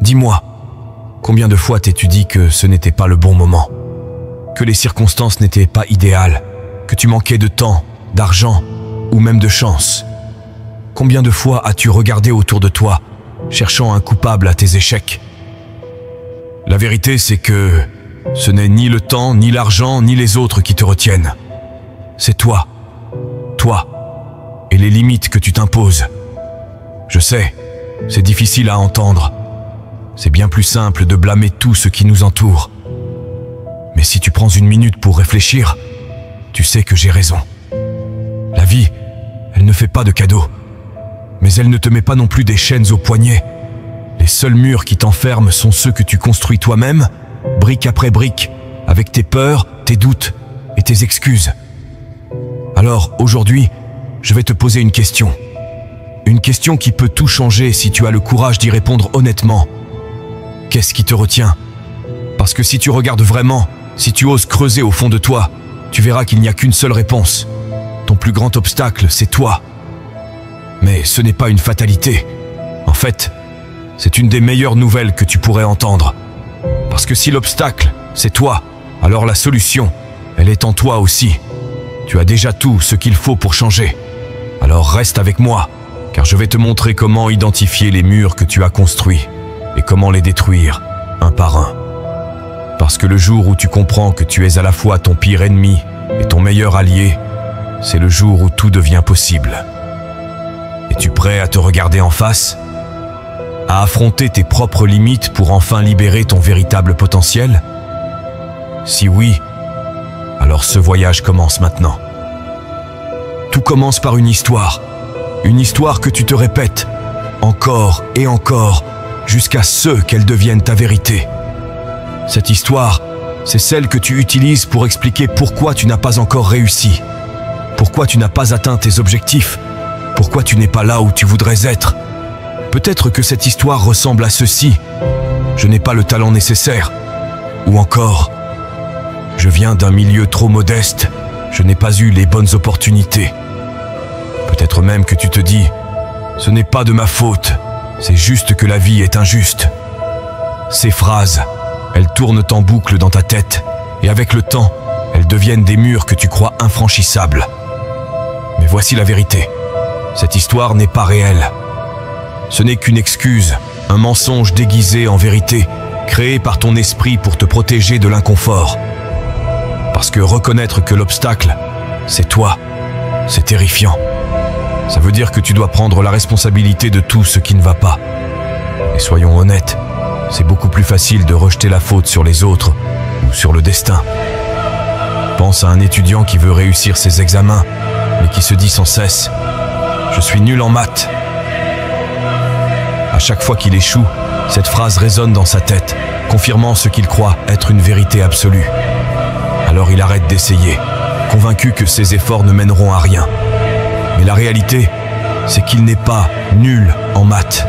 Dis-moi, combien de fois t'es-tu dit que ce n'était pas le bon moment, que les circonstances n'étaient pas idéales, que tu manquais de temps, d'argent ou même de chance? Combien de fois as-tu regardé autour de toi, cherchant un coupable à tes échecs? La vérité, c'est que ce n'est ni le temps, ni l'argent, ni les autres qui te retiennent. C'est toi, et les limites que tu t'imposes. Je sais, c'est difficile à entendre. C'est bien plus simple de blâmer tout ce qui nous entoure. Mais si tu prends une minute pour réfléchir, tu sais que j'ai raison. La vie, elle ne fait pas de cadeaux. Mais elle ne te met pas non plus des chaînes aux poignets. Les seuls murs qui t'enferment sont ceux que tu construis toi-même, brique après brique, avec tes peurs, tes doutes et tes excuses. Alors, aujourd'hui, je vais te poser une question. Une question qui peut tout changer si tu as le courage d'y répondre honnêtement. Qu'est-ce qui te retient? Parce que si tu regardes vraiment, si tu oses creuser au fond de toi, tu verras qu'il n'y a qu'une seule réponse. Ton plus grand obstacle, c'est toi. Mais ce n'est pas une fatalité. En fait, c'est une des meilleures nouvelles que tu pourrais entendre. Parce que si l'obstacle, c'est toi, alors la solution, elle est en toi aussi. Tu as déjà tout ce qu'il faut pour changer. Alors reste avec moi, car je vais te montrer comment identifier les murs que tu as construits et comment les détruire, un par un. Parce que le jour où tu comprends que tu es à la fois ton pire ennemi et ton meilleur allié, c'est le jour où tout devient possible. Es-tu prêt à te regarder en face? À affronter tes propres limites pour enfin libérer ton véritable potentiel? Si oui, alors ce voyage commence maintenant. Tout commence par une histoire que tu te répètes, encore et encore, jusqu'à ce qu'elle devienne ta vérité. Cette histoire, c'est celle que tu utilises pour expliquer pourquoi tu n'as pas encore réussi, pourquoi tu n'as pas atteint tes objectifs, pourquoi tu n'es pas là où tu voudrais être. Peut-être que cette histoire ressemble à ceci: je n'ai pas le talent nécessaire, ou encore je viens d'un milieu trop modeste, je n'ai pas eu les bonnes opportunités. Peut-être même que tu te dis: ce n'est pas de ma faute, c'est juste que la vie est injuste. Ces phrases, elles tournent en boucle dans ta tête, et avec le temps, elles deviennent des murs que tu crois infranchissables. Mais voici la vérité: cette histoire n'est pas réelle. Ce n'est qu'une excuse, un mensonge déguisé en vérité, créé par ton esprit pour te protéger de l'inconfort. Parce que reconnaître que l'obstacle, c'est toi, c'est terrifiant. Ça veut dire que tu dois prendre la responsabilité de tout ce qui ne va pas. Et soyons honnêtes, c'est beaucoup plus facile de rejeter la faute sur les autres ou sur le destin. Pense à un étudiant qui veut réussir ses examens, mais qui se dit sans cesse: je suis nul en maths. À chaque fois qu'il échoue, cette phrase résonne dans sa tête, confirmant ce qu'il croit être une vérité absolue. Alors il arrête d'essayer, convaincu que ses efforts ne mèneront à rien. Mais la réalité, c'est qu'il n'est pas nul en maths.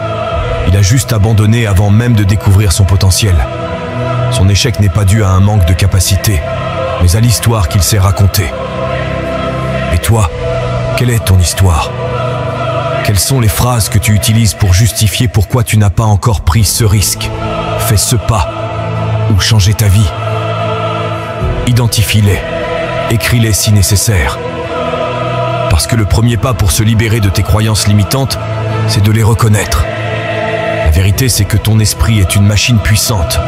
Il a juste abandonné avant même de découvrir son potentiel. Son échec n'est pas dû à un manque de capacité, mais à l'histoire qu'il s'est racontée. Et toi, quelle est ton histoire? Quelles sont les phrases que tu utilises pour justifier pourquoi tu n'as pas encore pris ce risque, fait ce pas, ou changé ta vie? Identifie-les, écris-les si nécessaire. Parce que le premier pas pour se libérer de tes croyances limitantes, c'est de les reconnaître. La vérité, c'est que ton esprit est une machine puissante.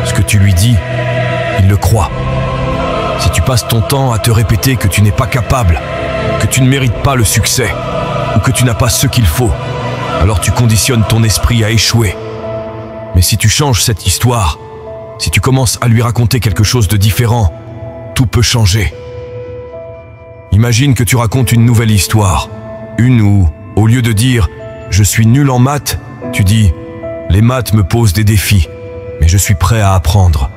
Ce que tu lui dis, il le croit. Si tu passes ton temps à te répéter que tu n'es pas capable, que tu ne mérites pas le succès, ou que tu n'as pas ce qu'il faut, alors tu conditionnes ton esprit à échouer. Mais si tu changes cette histoire, si tu commences à lui raconter quelque chose de différent, tout peut changer. Imagine que tu racontes une nouvelle histoire, une où, au lieu de dire « je suis nul en maths », tu dis « les maths me posent des défis, mais je suis prêt à apprendre ».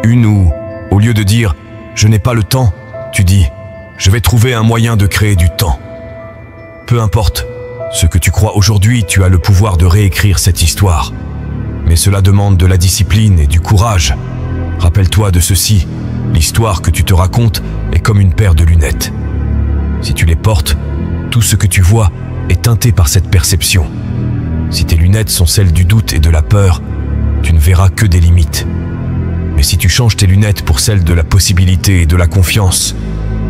Une où, au lieu de dire « je n'ai pas le temps », tu dis « je vais trouver un moyen de créer du temps ». Peu importe ce que tu crois aujourd'hui, tu as le pouvoir de réécrire cette histoire. Mais cela demande de la discipline et du courage. Rappelle-toi de ceci, l'histoire que tu te racontes est comme une paire de lunettes. Si tu les portes, tout ce que tu vois est teinté par cette perception. Si tes lunettes lunettes sont celles du doute et de la peur, tu ne verras que des limites. Mais si tu changes tes lunettes pour celles de la possibilité et de la confiance,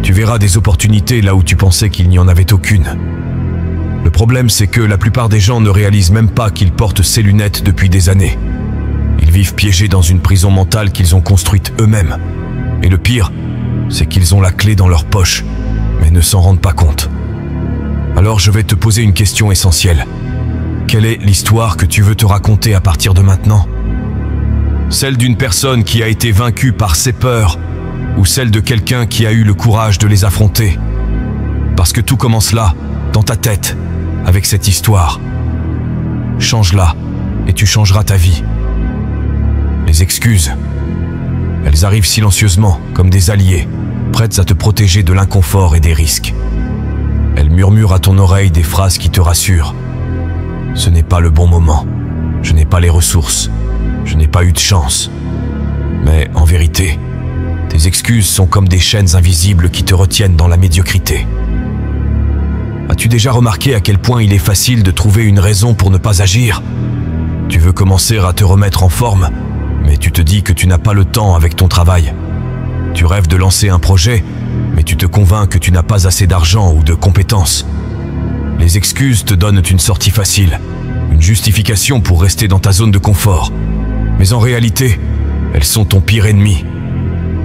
tu verras des opportunités là où tu pensais qu'il n'y en avait aucune. Le problème, c'est que la plupart des gens ne réalisent même pas qu'ils portent ces lunettes depuis des années. Ils vivent piégés dans une prison mentale qu'ils ont construite eux-mêmes. Et le pire, c'est qu'ils ont la clé dans leur poche, mais ne s'en rendent pas compte. Alors je vais te poser une question essentielle. Quelle est l'histoire que tu veux te raconter à partir de maintenant? Celle d'une personne qui a été vaincue par ses peurs, ou celle de quelqu'un qui a eu le courage de les affronter? Parce que tout commence là, dans ta tête, avec cette histoire. Change-la, et tu changeras ta vie. Les excuses, elles arrivent silencieusement, comme des alliés, prêtes à te protéger de l'inconfort et des risques. Elles murmurent à ton oreille des phrases qui te rassurent. Ce n'est pas le bon moment, je n'ai pas les ressources, je n'ai pas eu de chance. Mais en vérité, tes excuses sont comme des chaînes invisibles qui te retiennent dans la médiocrité. As-tu déjà remarqué à quel point il est facile de trouver une raison pour ne pas agir? Tu veux commencer à te remettre en forme, mais tu te dis que tu n'as pas le temps avec ton travail. Tu rêves de lancer un projet, mais tu te convaincs que tu n'as pas assez d'argent ou de compétences. Les excuses te donnent une sortie facile, une justification pour rester dans ta zone de confort. Mais en réalité, elles sont ton pire ennemi.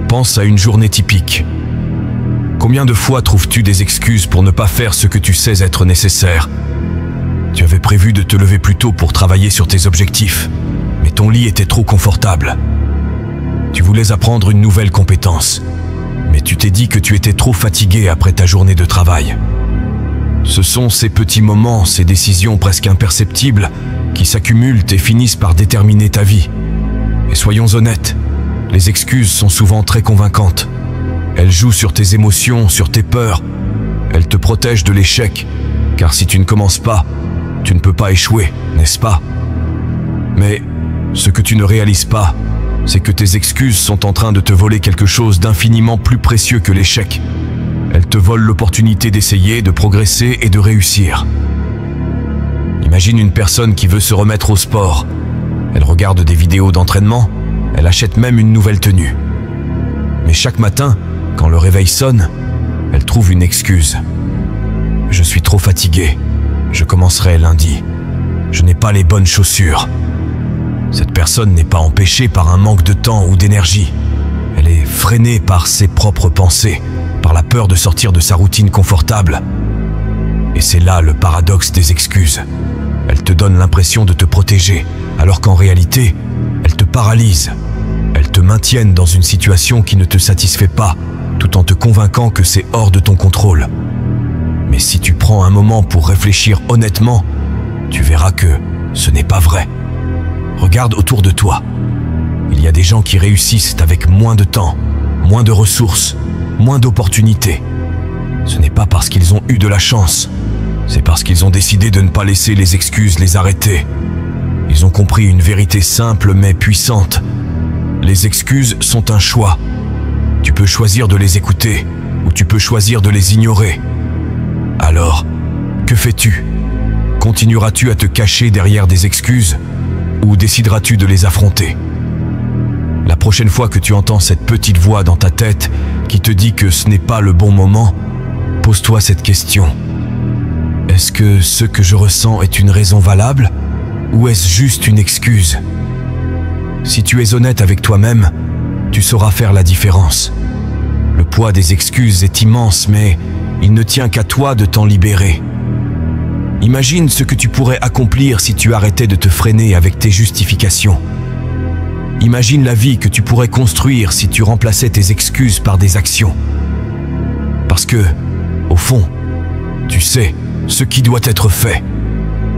Pense à une journée typique. Combien de fois trouves-tu des excuses pour ne pas faire ce que tu sais être nécessaire? Tu avais prévu de te lever plus tôt pour travailler sur tes objectifs, mais ton lit était trop confortable. Tu voulais apprendre une nouvelle compétence, mais tu t'es dit que tu étais trop fatigué après ta journée de travail. Ce sont ces petits moments, ces décisions presque imperceptibles qui s'accumulent et finissent par déterminer ta vie. Et soyons honnêtes, les excuses sont souvent très convaincantes. Elles jouent sur tes émotions, sur tes peurs. Elles te protègent de l'échec, car si tu ne commences pas, tu ne peux pas échouer, n'est-ce pas? Mais ce que tu ne réalises pas, c'est que tes excuses sont en train de te voler quelque chose d'infiniment plus précieux que l'échec. Elles te volent l'opportunité d'essayer, de progresser et de réussir. Imagine une personne qui veut se remettre au sport. Elle regarde des vidéos d'entraînement, elle achète même une nouvelle tenue. Mais chaque matin, quand le réveil sonne, elle trouve une excuse. Je suis trop fatigué, je commencerai lundi. Je n'ai pas les bonnes chaussures. Cette personne n'est pas empêchée par un manque de temps ou d'énergie. Elle est freinée par ses propres pensées, par la peur de sortir de sa routine confortable. Et c'est là le paradoxe des excuses. Elles te donnent l'impression de te protéger, alors qu'en réalité, elles te paralysent. Elles te maintiennent dans une situation qui ne te satisfait pas, tout en te convainquant que c'est hors de ton contrôle. Mais si tu prends un moment pour réfléchir honnêtement, tu verras que ce n'est pas vrai. Regarde autour de toi. Il y a des gens qui réussissent avec moins de temps, moins de ressources, moins d'opportunités. Ce n'est pas parce qu'ils ont eu de la chance, c'est parce qu'ils ont décidé de ne pas laisser les excuses les arrêter. Ils ont compris une vérité simple mais puissante. Les excuses sont un choix. Tu peux choisir de les écouter ou tu peux choisir de les ignorer. Alors, que fais-tu? Continueras-tu à te cacher derrière des excuses ou décideras-tu de les affronter? La prochaine fois que tu entends cette petite voix dans ta tête qui te dit que ce n'est pas le bon moment, pose-toi cette question. Est-ce que ce que je ressens est une raison valable ou est-ce juste une excuse? Si tu es honnête avec toi-même, tu sauras faire la différence. Le poids des excuses est immense, mais il ne tient qu'à toi de t'en libérer. Imagine ce que tu pourrais accomplir si tu arrêtais de te freiner avec tes justifications. Imagine la vie que tu pourrais construire si tu remplaçais tes excuses par des actions. Parce que, au fond, tu sais ce qui doit être fait.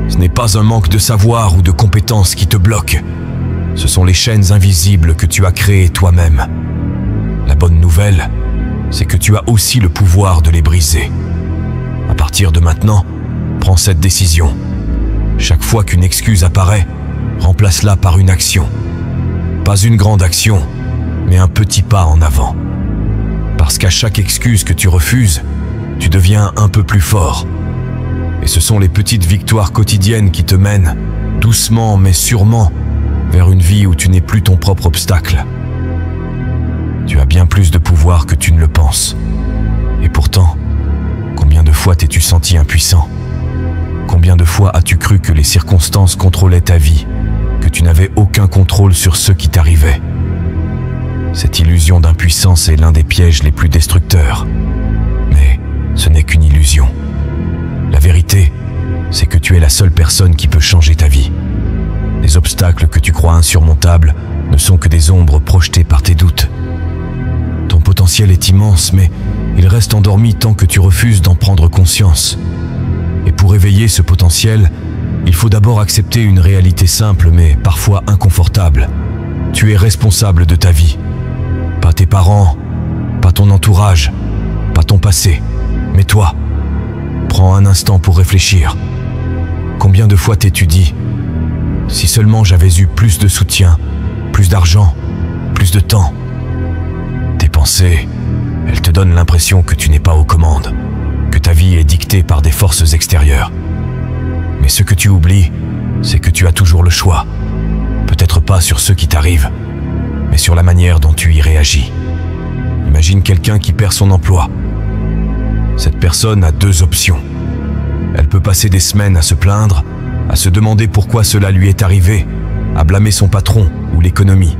Ce n'est pas un manque de savoir ou de compétences qui te bloque. Ce sont les chaînes invisibles que tu as créées toi-même. La bonne nouvelle, c'est que tu as aussi le pouvoir de les briser. À partir de maintenant, prends cette décision. Chaque fois qu'une excuse apparaît, remplace-la par une action. Pas une grande action, mais un petit pas en avant. Parce qu'à chaque excuse que tu refuses, tu deviens un peu plus fort. Et ce sont les petites victoires quotidiennes qui te mènent doucement mais sûrement, vers une vie où tu n'es plus ton propre obstacle. Tu as bien plus de pouvoir que tu ne le penses. Et pourtant, combien de fois t'es-tu senti impuissant? Combien de fois as-tu cru que les circonstances contrôlaient ta vie, que tu n'avais aucun contrôle sur ce qui t'arrivait? Cette illusion d'impuissance est l'un des pièges les plus destructeurs. Mais ce n'est qu'une illusion. La vérité, c'est que tu es la seule personne qui peut changer ta vie. Les obstacles que tu crois insurmontables ne sont que des ombres projetées par tes doutes. Ton potentiel est immense, mais il reste endormi tant que tu refuses d'en prendre conscience. Et pour éveiller ce potentiel, il faut d'abord accepter une réalité simple mais parfois inconfortable. Tu es responsable de ta vie. Pas tes parents, pas ton entourage, pas ton passé, mais toi. Prends un instant pour réfléchir. Combien de fois t'es-tu dit « Si seulement j'avais eu plus de soutien, plus d'argent, plus de temps ?» Tes pensées, elles te donnent l'impression que tu n'es pas aux commandes, que ta vie est dictée par des forces extérieures. Mais ce que tu oublies, c'est que tu as toujours le choix. Peut-être pas sur ce qui t'arrive, mais sur la manière dont tu y réagis. Imagine quelqu'un qui perd son emploi. Cette personne a deux options. Elle peut passer des semaines à se plaindre, à se demander pourquoi cela lui est arrivé, à blâmer son patron ou l'économie.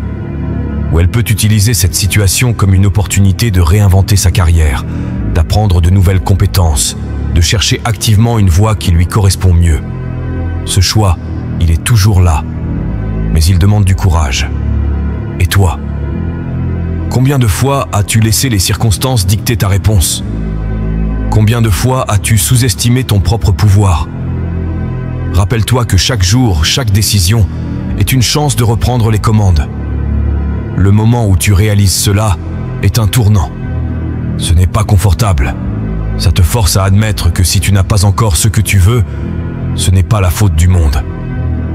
Ou elle peut utiliser cette situation comme une opportunité de réinventer sa carrière, d'apprendre de nouvelles compétences, de chercher activement une voie qui lui correspond mieux. Ce choix, il est toujours là, mais il demande du courage. Et toi? Combien de fois as-tu laissé les circonstances dicter ta réponse? Combien de fois as-tu sous-estimé ton propre pouvoir? Rappelle-toi que chaque jour, chaque décision est une chance de reprendre les commandes. Le moment où tu réalises cela est un tournant. Ce n'est pas confortable. Ça te force à admettre que si tu n'as pas encore ce que tu veux, ce n'est pas la faute du monde.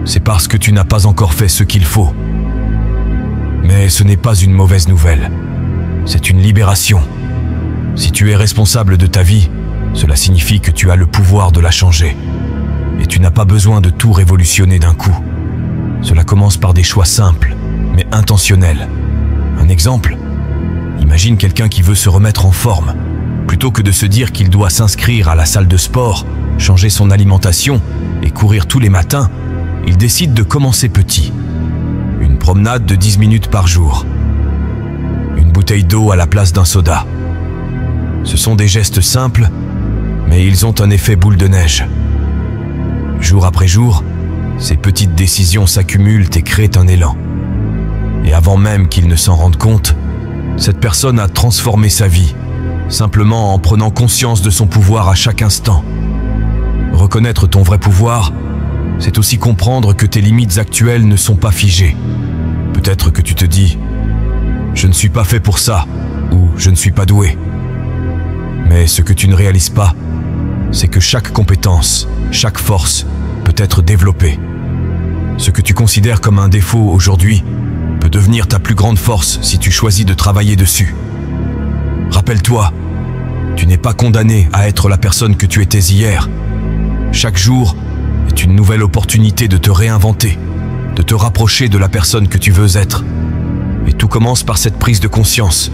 C'est parce que tu n'as pas encore fait ce qu'il faut. Mais ce n'est pas une mauvaise nouvelle. C'est une libération. Si tu es responsable de ta vie, cela signifie que tu as le pouvoir de la changer. Et tu n'as pas besoin de tout révolutionner d'un coup. Cela commence par des choix simples, mais intentionnels. Un exemple, imagine quelqu'un qui veut se remettre en forme. Plutôt que de se dire qu'il doit s'inscrire à la salle de sport, changer son alimentation et courir tous les matins, il décide de commencer petit. Une promenade de 10 minutes par jour. Une bouteille d'eau à la place d'un soda. Ce sont des gestes simples, mais ils ont un effet boule de neige. Jour après jour, ces petites décisions s'accumulent et créent un élan. Et avant même qu'il ne s'en rende compte, cette personne a transformé sa vie, simplement en prenant conscience de son pouvoir à chaque instant. Reconnaître ton vrai pouvoir, c'est aussi comprendre que tes limites actuelles ne sont pas figées. Peut-être que tu te dis « Je ne suis pas fait pour ça » ou « Je ne suis pas doué ». Mais ce que tu ne réalises pas, c'est que chaque compétence, chaque force peut être développée. Ce que tu considères comme un défaut aujourd'hui peut devenir ta plus grande force si tu choisis de travailler dessus. Rappelle-toi, tu n'es pas condamné à être la personne que tu étais hier. Chaque jour est une nouvelle opportunité de te réinventer, de te rapprocher de la personne que tu veux être. Et tout commence par cette prise de conscience.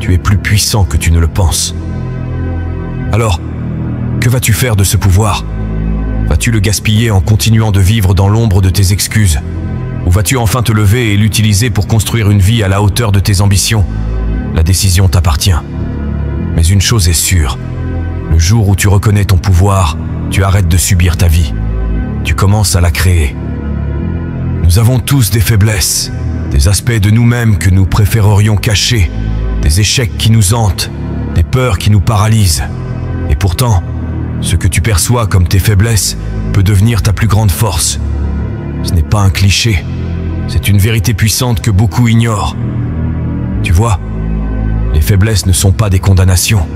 Tu es plus puissant que tu ne le penses. Alors, que vas-tu faire de ce pouvoir? Vas-tu le gaspiller en continuant de vivre dans l'ombre de tes excuses? Ou vas-tu enfin te lever et l'utiliser pour construire une vie à la hauteur de tes ambitions? La décision t'appartient. Mais une chose est sûre, le jour où tu reconnais ton pouvoir, tu arrêtes de subir ta vie. Tu commences à la créer. Nous avons tous des faiblesses, des aspects de nous-mêmes que nous préférerions cacher, des échecs qui nous hantent, des peurs qui nous paralysent. Et pourtant, ce que tu perçois comme tes faiblesses peut devenir ta plus grande force. Ce n'est pas un cliché, c'est une vérité puissante que beaucoup ignorent. Tu vois, les faiblesses ne sont pas des condamnations.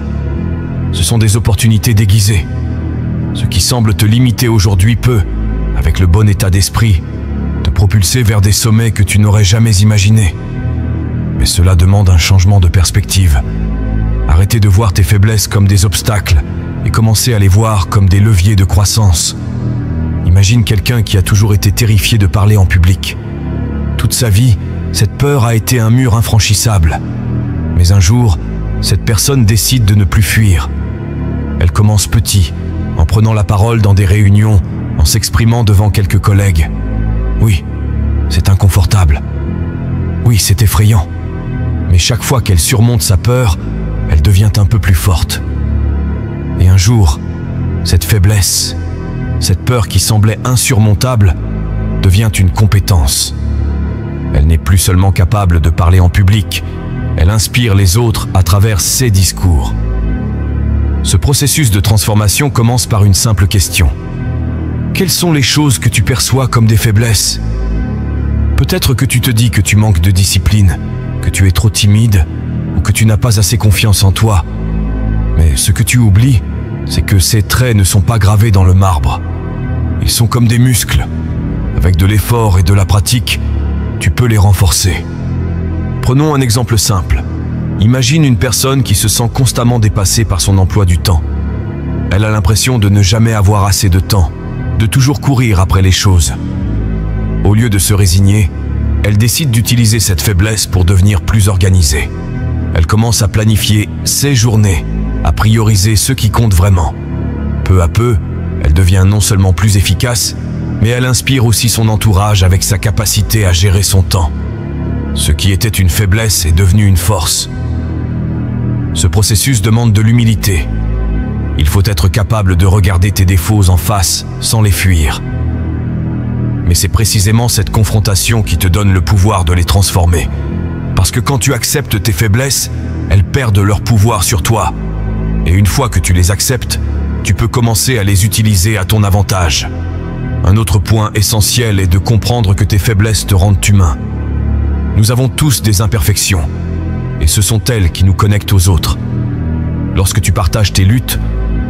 Ce sont des opportunités déguisées. Ce qui semble te limiter aujourd'hui peut, avec le bon état d'esprit, te propulser vers des sommets que tu n'aurais jamais imaginés. Mais cela demande un changement de perspective. Arrêtez de voir tes faiblesses comme des obstacles et commencez à les voir comme des leviers de croissance. Imagine quelqu'un qui a toujours été terrifié de parler en public. Toute sa vie, cette peur a été un mur infranchissable. Mais un jour, cette personne décide de ne plus fuir. Elle commence petit, en prenant la parole dans des réunions, en s'exprimant devant quelques collègues. Oui, c'est inconfortable. Oui, c'est effrayant. Mais chaque fois qu'elle surmonte sa peur, elle devient un peu plus forte. Et un jour, cette faiblesse, cette peur qui semblait insurmontable, devient une compétence. Elle n'est plus seulement capable de parler en public, elle inspire les autres à travers ses discours. Ce processus de transformation commence par une simple question. Quelles sont les choses que tu perçois comme des faiblesses? Peut-être que tu te dis que tu manques de discipline, que tu es trop timide ou que tu n'as pas assez confiance en toi. Mais ce que tu oublies, c'est que ces traits ne sont pas gravés dans le marbre. Ils sont comme des muscles. Avec de l'effort et de la pratique, tu peux les renforcer. Prenons un exemple simple. Imagine une personne qui se sent constamment dépassée par son emploi du temps. Elle a l'impression de ne jamais avoir assez de temps, de toujours courir après les choses. Au lieu de se résigner, elle décide d'utiliser cette faiblesse pour devenir plus organisée. Elle commence à planifier ses journées, à prioriser ce qui compte vraiment. Peu à peu, elle devient non seulement plus efficace, mais elle inspire aussi son entourage avec sa capacité à gérer son temps. Ce qui était une faiblesse est devenu une force. Ce processus demande de l'humilité. Il faut être capable de regarder tes défauts en face sans les fuir. Mais c'est précisément cette confrontation qui te donne le pouvoir de les transformer. Parce que quand tu acceptes tes faiblesses, elles perdent leur pouvoir sur toi. Et une fois que tu les acceptes, tu peux commencer à les utiliser à ton avantage. Un autre point essentiel est de comprendre que tes faiblesses te rendent humain. Nous avons tous des imperfections, et ce sont elles qui nous connectent aux autres. Lorsque tu partages tes luttes,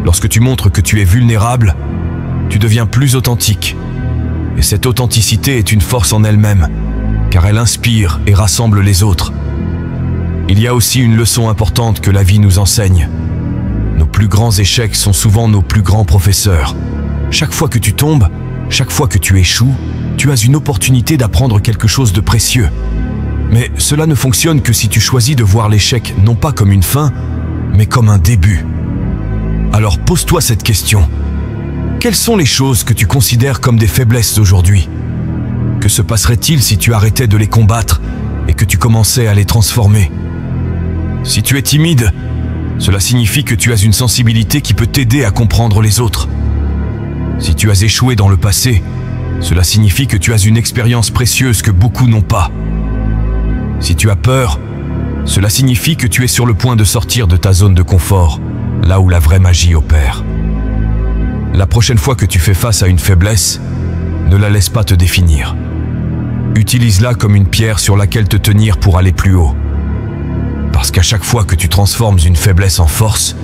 lorsque tu montres que tu es vulnérable, tu deviens plus authentique. Et cette authenticité est une force en elle-même, car elle inspire et rassemble les autres. Il y a aussi une leçon importante que la vie nous enseigne. Nos plus grands échecs sont souvent nos plus grands professeurs. Chaque fois que tu tombes, chaque fois que tu échoues, tu as une opportunité d'apprendre quelque chose de précieux. Mais cela ne fonctionne que si tu choisis de voir l'échec non pas comme une fin, mais comme un début. Alors pose-toi cette question. Quelles sont les choses que tu considères comme des faiblesses aujourd'hui? Que se passerait-il si tu arrêtais de les combattre et que tu commençais à les transformer? Si tu es timide, cela signifie que tu as une sensibilité qui peut t'aider à comprendre les autres. Si tu as échoué dans le passé, cela signifie que tu as une expérience précieuse que beaucoup n'ont pas. Si tu as peur, cela signifie que tu es sur le point de sortir de ta zone de confort, là où la vraie magie opère. La prochaine fois que tu fais face à une faiblesse, ne la laisse pas te définir. Utilise-la comme une pierre sur laquelle te tenir pour aller plus haut. Parce qu'à chaque fois que tu transformes une faiblesse en force,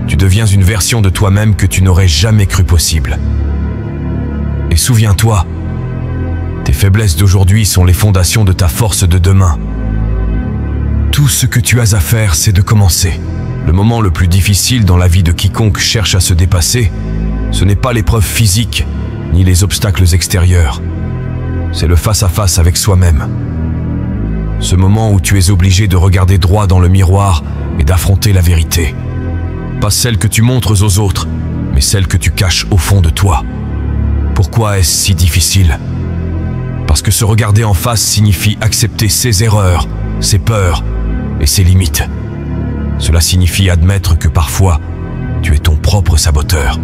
tu deviens une version de toi-même que tu n'aurais jamais cru possible. Et souviens-toi, tes faiblesses d'aujourd'hui sont les fondations de ta force de demain. Tout ce que tu as à faire, c'est de commencer. Le moment le plus difficile dans la vie de quiconque cherche à se dépasser, ce n'est pas l'épreuve physique, ni les obstacles extérieurs. C'est le face-à-face avec soi-même. Ce moment où tu es obligé de regarder droit dans le miroir et d'affronter la vérité. Pas celle que tu montres aux autres, mais celle que tu caches au fond de toi. Pourquoi est-ce si difficile? Parce que se regarder en face signifie accepter ses erreurs, ses peurs et ses limites. Cela signifie admettre que parfois, tu es ton propre saboteur.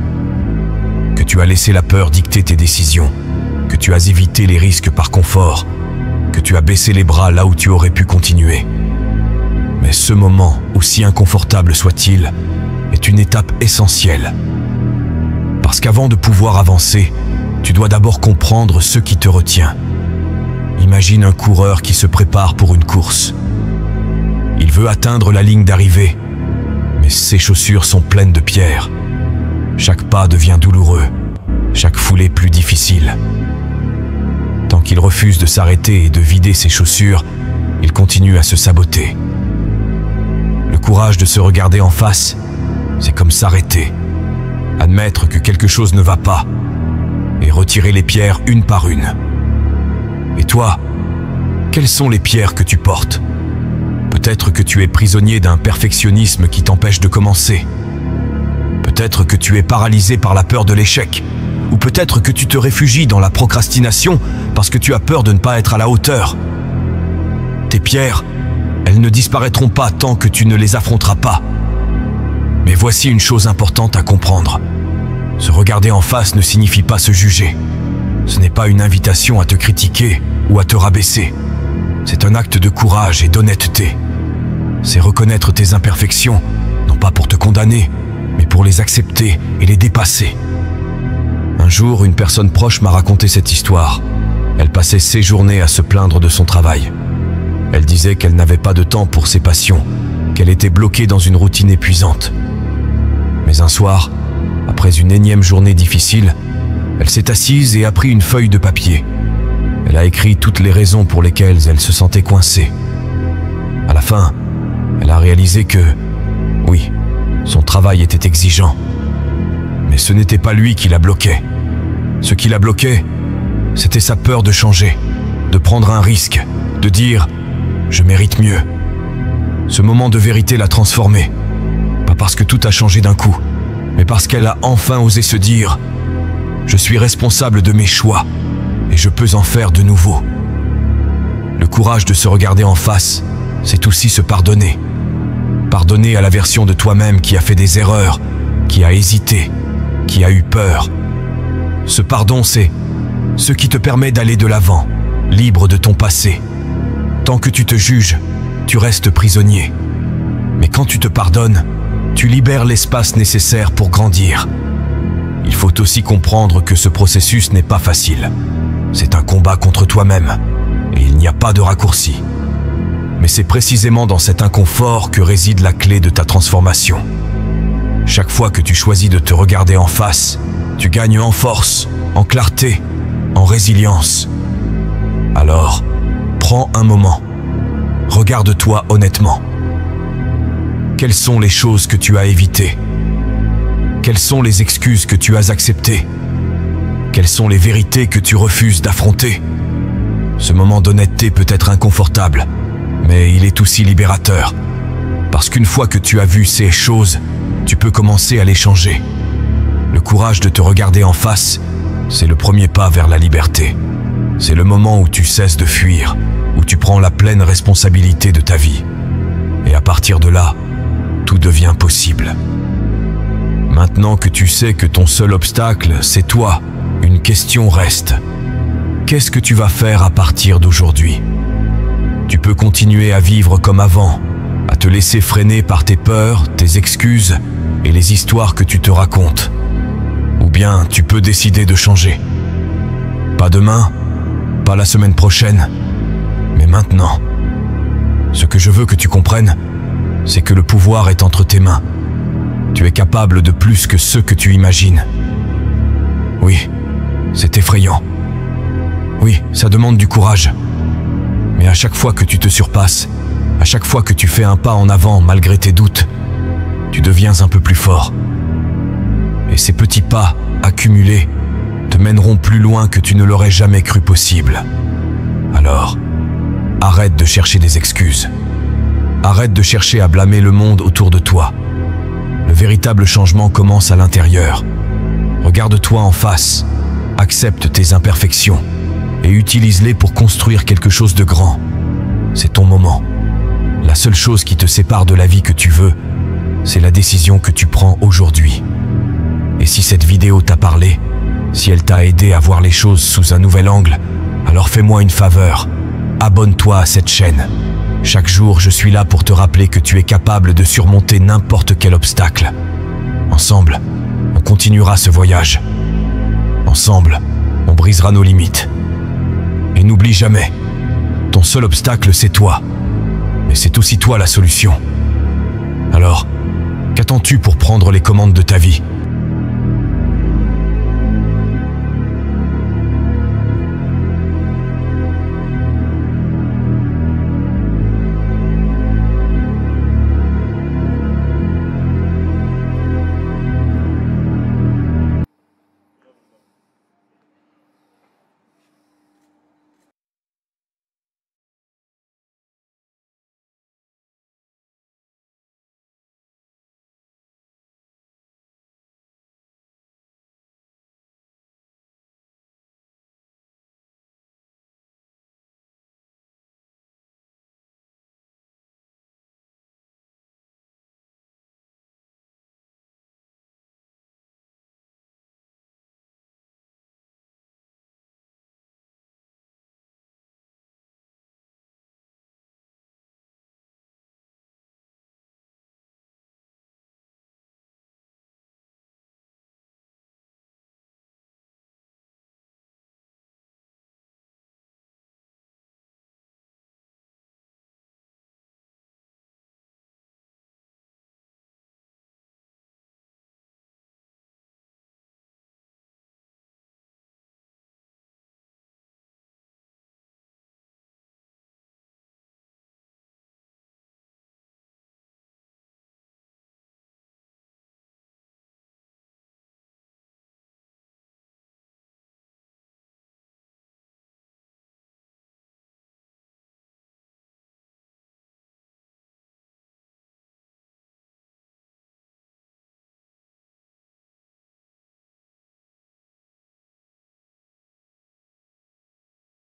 Que tu as laissé la peur dicter tes décisions, que tu as évité les risques par confort, que tu as baissé les bras là où tu aurais pu continuer. Mais ce moment, aussi inconfortable soit-il, est une étape essentielle. Parce qu'avant de pouvoir avancer, tu dois d'abord comprendre ce qui te retient. Imagine un coureur qui se prépare pour une course. Il veut atteindre la ligne d'arrivée, mais ses chaussures sont pleines de pierres. Chaque pas devient douloureux, chaque foulée plus difficile. Tant qu'il refuse de s'arrêter et de vider ses chaussures, il continue à se saboter. Le courage de se regarder en face, c'est comme s'arrêter, admettre que quelque chose ne va pas, et retirer les pierres une par une. Et toi, quelles sont les pierres que tu portes? Peut-être que tu es prisonnier d'un perfectionnisme qui t'empêche de commencer. Peut-être que tu es paralysé par la peur de l'échec. Ou peut-être que tu te réfugies dans la procrastination parce que tu as peur de ne pas être à la hauteur. Tes pierres, elles ne disparaîtront pas tant que tu ne les affronteras pas. Mais voici une chose importante à comprendre. Se regarder en face ne signifie pas se juger. Ce n'est pas une invitation à te critiquer ou à te rabaisser. C'est un acte de courage et d'honnêteté. C'est reconnaître tes imperfections, non pas pour te condamner, mais pour les accepter et les dépasser. Un jour, une personne proche m'a raconté cette histoire. Elle passait ses journées à se plaindre de son travail. Elle disait qu'elle n'avait pas de temps pour ses passions, qu'elle était bloquée dans une routine épuisante. Mais un soir, après une énième journée difficile, elle s'est assise et a pris une feuille de papier. Elle a écrit toutes les raisons pour lesquelles elle se sentait coincée. À la fin, elle a réalisé que, oui, son travail était exigeant. Mais ce n'était pas lui qui la bloquait. Ce qui la bloquait, c'était sa peur de changer, de prendre un risque, de dire « je mérite mieux ». Ce moment de vérité l'a transformée. Pas parce que tout a changé d'un coup, mais parce qu'elle a enfin osé se dire « je suis responsable de mes choix et je peux en faire de nouveau ». Le courage de se regarder en face, c'est aussi se pardonner. Pardonner à la version de toi-même qui a fait des erreurs, qui a hésité, qui a eu peur. Ce pardon, c'est ce qui te permet d'aller de l'avant, libre de ton passé. Tant que tu te juges, tu restes prisonnier. Mais quand tu te pardonnes, tu libères l'espace nécessaire pour grandir. Il faut aussi comprendre que ce processus n'est pas facile. C'est un combat contre toi-même, et il n'y a pas de raccourci. Mais c'est précisément dans cet inconfort que réside la clé de ta transformation. Chaque fois que tu choisis de te regarder en face, tu gagnes en force, en clarté, en résilience. Alors, prends un moment. Regarde-toi honnêtement. Quelles sont les choses que tu as évitées? Quelles sont les excuses que tu as acceptées? Quelles sont les vérités que tu refuses d'affronter? Ce moment d'honnêteté peut être inconfortable, mais il est aussi libérateur. Parce qu'une fois que tu as vu ces choses, tu peux commencer à les changer. Le courage de te regarder en face, c'est le premier pas vers la liberté. C'est le moment où tu cesses de fuir, où tu prends la pleine responsabilité de ta vie. Et à partir de là, tout devient possible. Maintenant que tu sais que ton seul obstacle, c'est toi, une question reste. Qu'est-ce que tu vas faire à partir d'aujourd'hui? Tu peux continuer à vivre comme avant, à te laisser freiner par tes peurs, tes excuses et les histoires que tu te racontes. Ou bien tu peux décider de changer. Pas demain, pas la semaine prochaine, mais maintenant. Ce que je veux que tu comprennes, c'est que le pouvoir est entre tes mains. Tu es capable de plus que ce que tu imagines. Oui, c'est effrayant. Oui, ça demande du courage. Mais à chaque fois que tu te surpasses, à chaque fois que tu fais un pas en avant malgré tes doutes, tu deviens un peu plus fort. Et ces petits pas, accumulés, te mèneront plus loin que tu ne l'aurais jamais cru possible. Alors, arrête de chercher des excuses. Arrête de chercher à blâmer le monde autour de toi. Le véritable changement commence à l'intérieur. Regarde-toi en face, accepte tes imperfections et utilise-les pour construire quelque chose de grand. C'est ton moment. La seule chose qui te sépare de la vie que tu veux, c'est la décision que tu prends aujourd'hui. Et si cette vidéo t'a parlé, si elle t'a aidé à voir les choses sous un nouvel angle, alors fais-moi une faveur, abonne-toi à cette chaîne. Chaque jour, je suis là pour te rappeler que tu es capable de surmonter n'importe quel obstacle. Ensemble, on continuera ce voyage. Ensemble, on brisera nos limites. Et n'oublie jamais, ton seul obstacle, c'est toi. Mais c'est aussi toi la solution. Alors, qu'attends-tu pour prendre les commandes de ta vie ?